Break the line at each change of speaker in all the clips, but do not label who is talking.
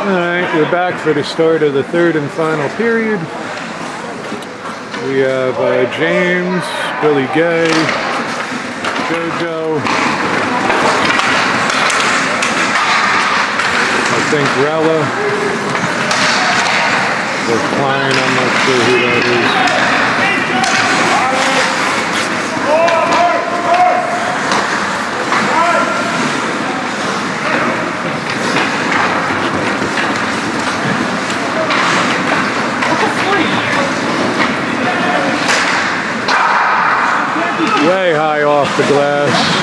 Alright, we're back for the start of the third and final period. We have James, Billy Gay, JoJo, I think Rella, or Klein, I'm not sure who that is. Way high off the glass.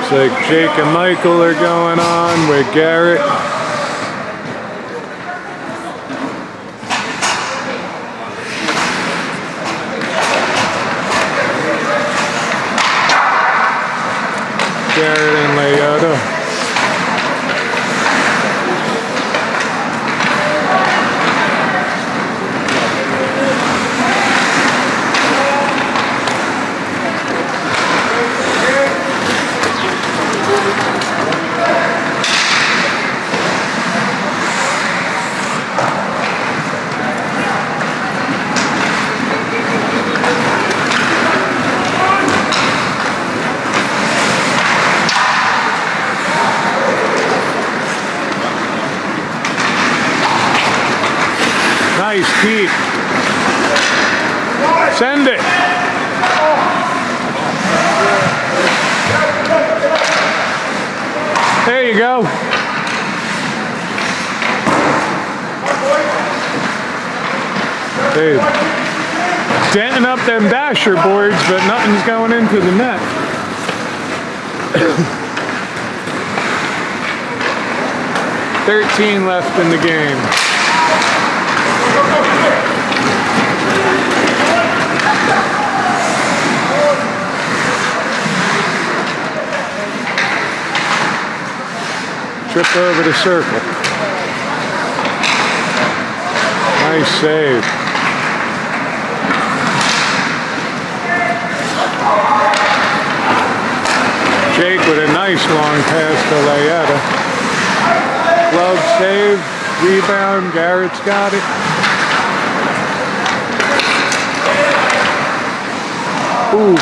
Looks like Jake and Michael are going on with Garrett. Garrett and Leota. Nice, Pete. Send it. There you go. Dude. Denting up them dasher boards, but nothing's going into the net. $13 left in the game. Trip over the circle. Nice save. Jake with a nice long pass to Leota. Glove save, rebound, Garrett's got it. Ooh.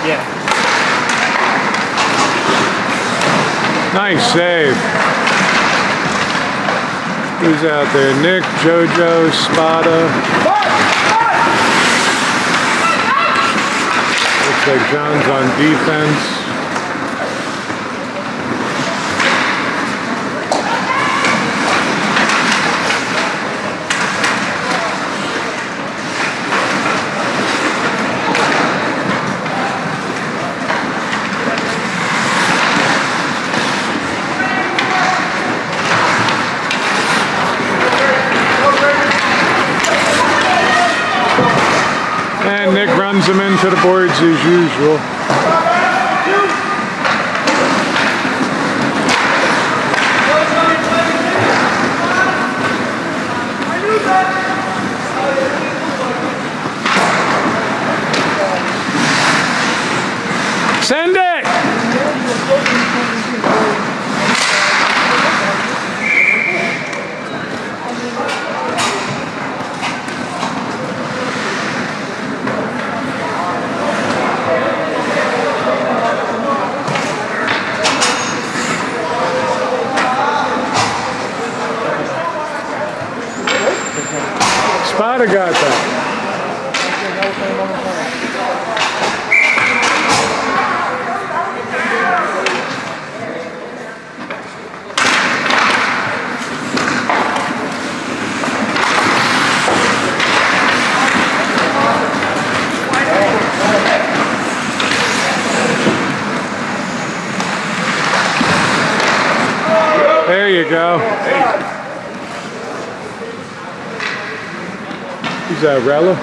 Yeah.
Nice save. Who's out there? Nick, JoJo, Spada. Looks like John's on defense. And Nick runs him into the boards as usual. Might have got that. There you go. Is that Rella?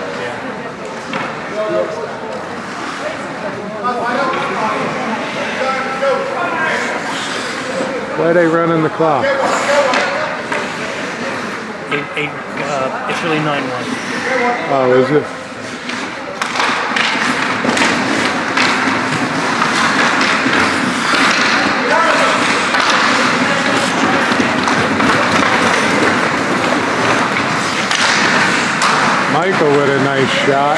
Why are they running the clock?
It's really 9-1.
Oh, is it? Michael with a nice shot.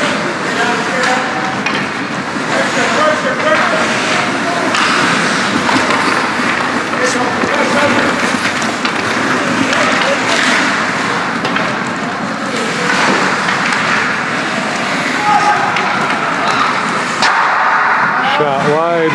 Shot wide.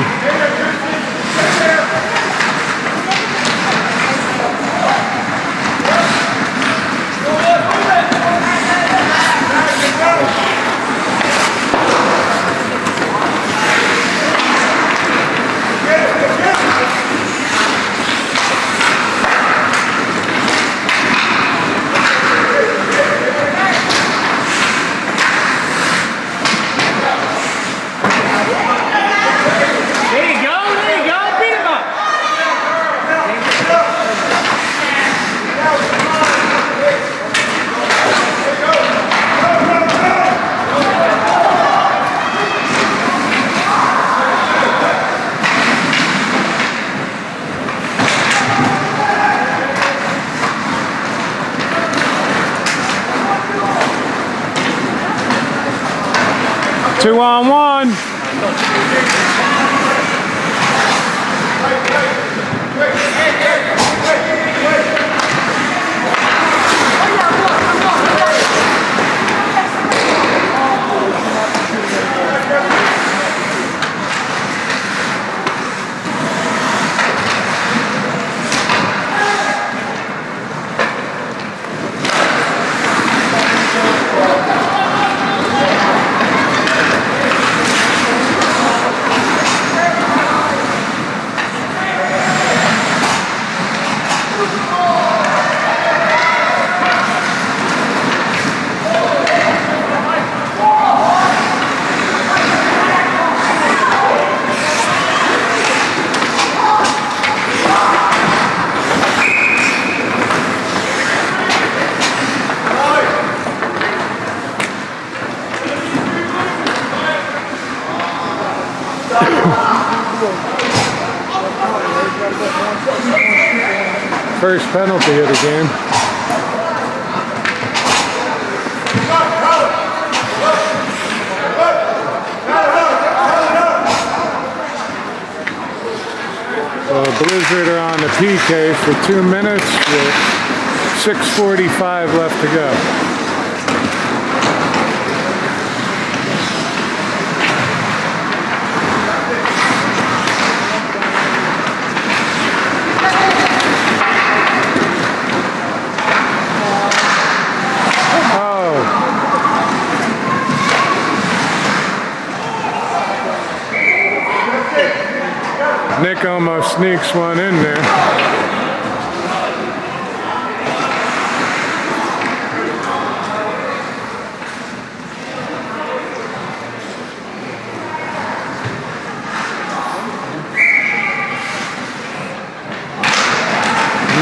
Two on one. First penalty of the game. Blizzard are on the PK for 2 minutes with 6:45 left to go. Nick almost sneaks one in there.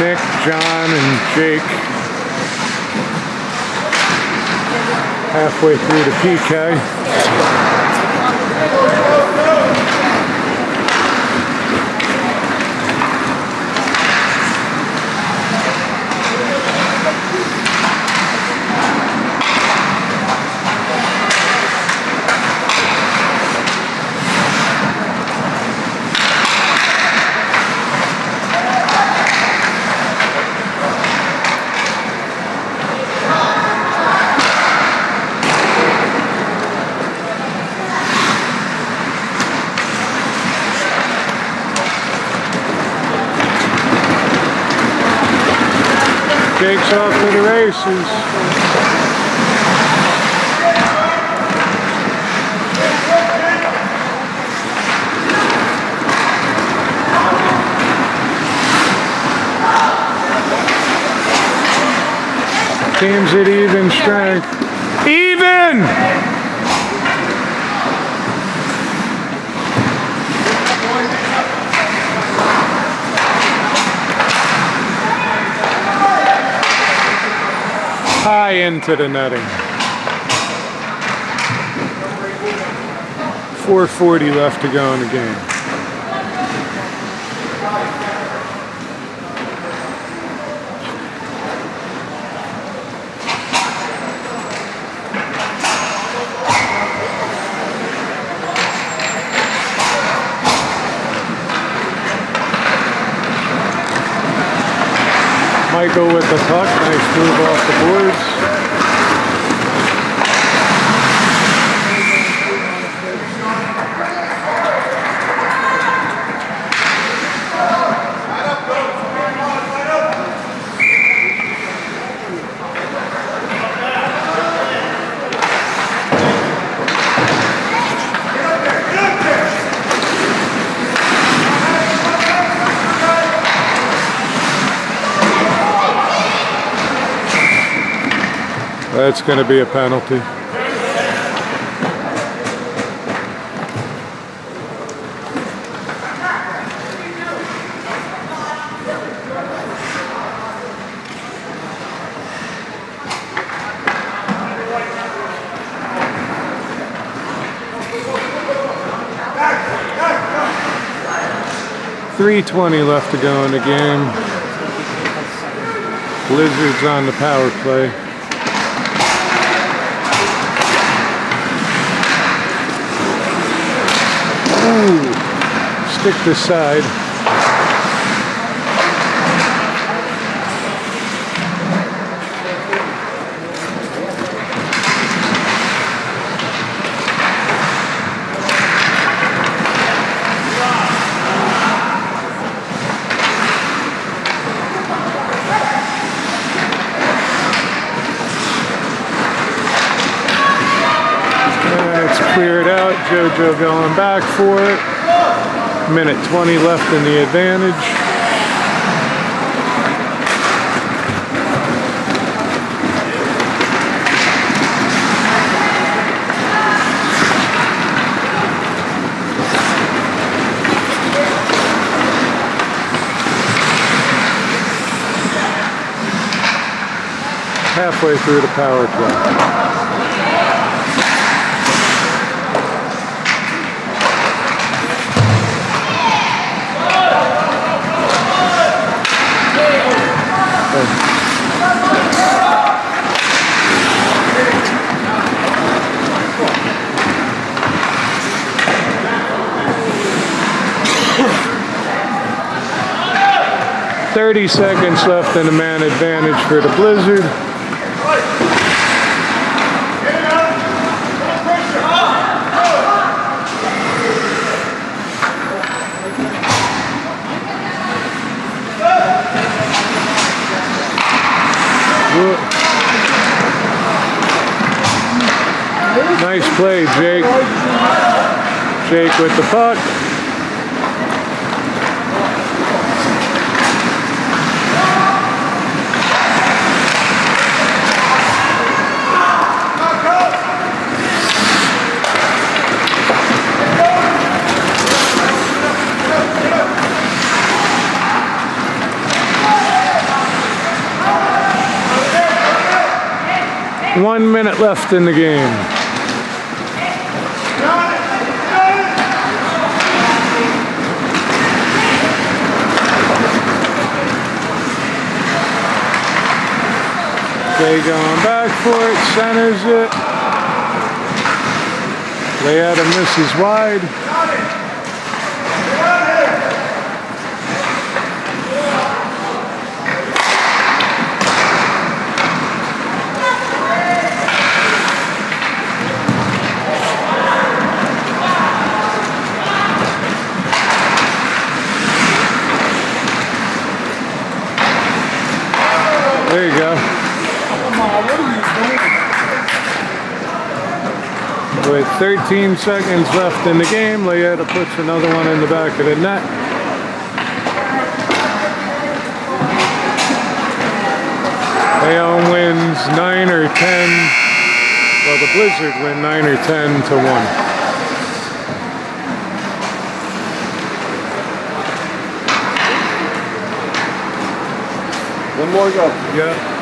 Nick, John, and Jake halfway through the PK. Jake's off to the races. Teams at even strength. Even! High into the netting. 4:40 left to go in the game. Michael with the puck, nice move off the boards. That's going to be a penalty. .320 left to go in the game. Blizzards on the power play. Ooh, stick this side. Cleared out, JoJo going back for it. Minute 20 left in the advantage. Halfway through the power play. .30 seconds left in the man advantage for the Blizzard. Nice play, Jake. Jake with the puck. .1 minute left in the game. Jay going back for it, centers it. Leota misses wide. There you go. With 13 seconds left in the game, Leota puts another one in the back of the net. Leon wins 9 or 10. Well, the Blizzard win 9 or 10 to 1.
One more go.
Yeah.